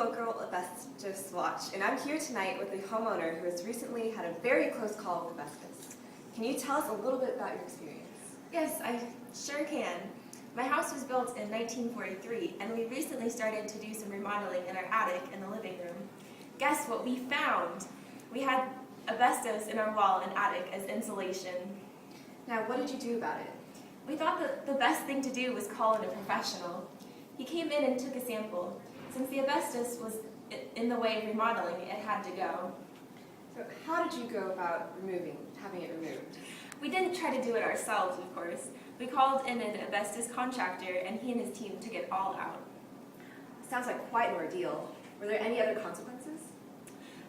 local asbestos watch, and I'm here tonight with a homeowner who has recently had a very close call with asbestos. Can you tell us a little bit about your experience? Yes, I sure can. My house was built in 1943, and we recently started to do some remodeling in our attic in the living room. Guess what we found? We had asbestos in our wall and attic as insulation. Now, what did you do about it? We thought that the best thing to do was call in a professional. He came in and took a sample. Since the asbestos was in the way of remodeling, it had to go. So how did you go about having it removed? We didn't try to do it ourselves, of course. We called in an asbestos contractor, and he and his team took it all out. Sounds like quite an ordeal. Were there any other consequences?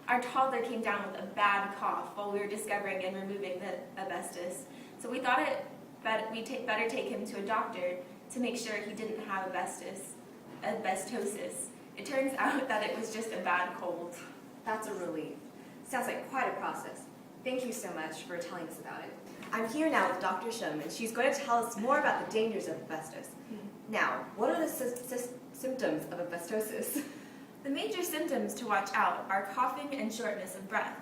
Our toddler came down with a bad cough while we were discovering and removing the asbestos. So we thought we'd better take him to a doctor to make sure he didn't have asbestosis. It turns out that it was just a bad cold. That's a relief. Sounds like quite a process. Thank you so much for telling us about it. I'm here now with Dr. Shum, and she's going to tell us more about the dangers of asbestos. Now, what are the symptoms of asbestosis? The major symptoms to watch out are coughing and shortness of breath.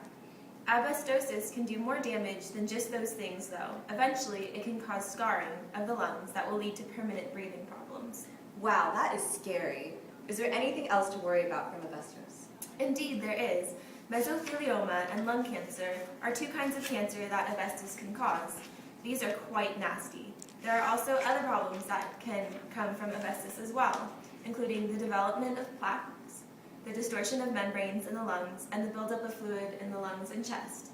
Asbestosis can do more damage than just those things, though. Eventually, it can cause scarring of the lungs that will lead to permanent breathing problems. Wow, that is scary. Is there anything else to worry about from asbestos? Indeed, there is. Mesothelioma and lung cancer are two kinds of cancer that asbestos can cause. These are quite nasty. There are also other problems that can come from asbestos as well, including the development of plaques, the distortion of membranes in the lungs, and the buildup of fluid in the lungs and chest.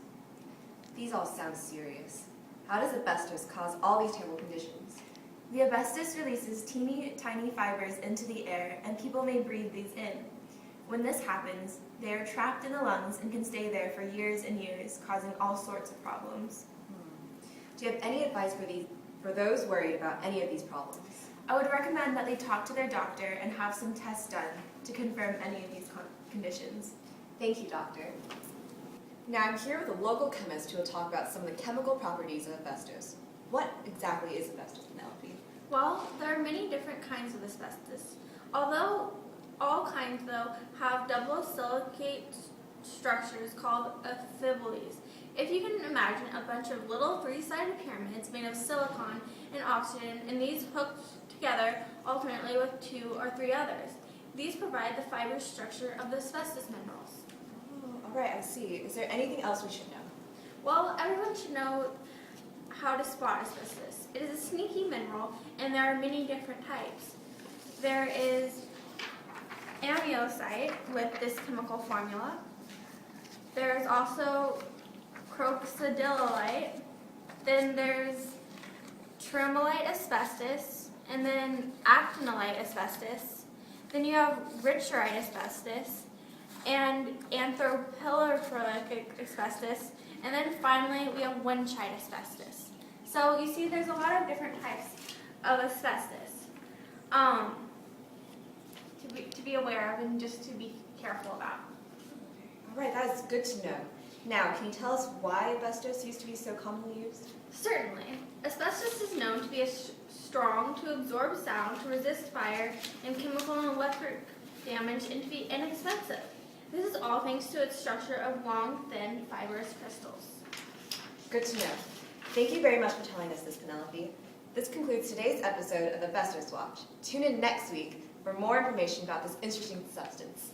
These all sound serious. How does asbestos cause all these terrible conditions? The asbestos releases teeny tiny fibers into the air, and people may breathe these in. When this happens, they are trapped in the lungs and can stay there for years and years, causing all sorts of problems. Do you have any advice for those worried about any of these problems? I would recommend that they talk to their doctor and have some tests done to confirm any of these conditions. Thank you, doctor. Now I'm here with a local chemist who will talk about some of the chemical properties of asbestos. What exactly is asbestos, Penelope? Well, there are many different kinds of asbestos. Although all kinds, though, have double silicate structures called amphiboles. If you can imagine a bunch of little three-sided pyramids made of silicon and oxygen, and these hooked together alternately with two or three others. These provide the fiber structure of the asbestos minerals. Oh, all right, I see. Is there anything else we should know? Well, everyone should know how to spot asbestos. It is a sneaky mineral, and there are many different types. There is ammonite with this chemical formula. There is also croxidilite. Then there's tremolite asbestos, and then actinolite asbestos. Then you have richterite asbestos, and anthropophilic asbestos, and then finally we have winchite asbestos. So you see there's a lot of different types of asbestos to be aware of and just to be careful about. All right, that is good to know. Now, can you tell us why asbestos used to be so commonly used? Certainly. Asbestos is known to be strong, to absorb sound, to resist fire, and chemical and electric damage, and to be inexpensive. This is all thanks to its structure of long, thin, fibrous crystals. Good to know. Thank you very much for telling us this, Penelope. This concludes today's episode of Asbestos Watch. Tune in next week for more information about this interesting substance.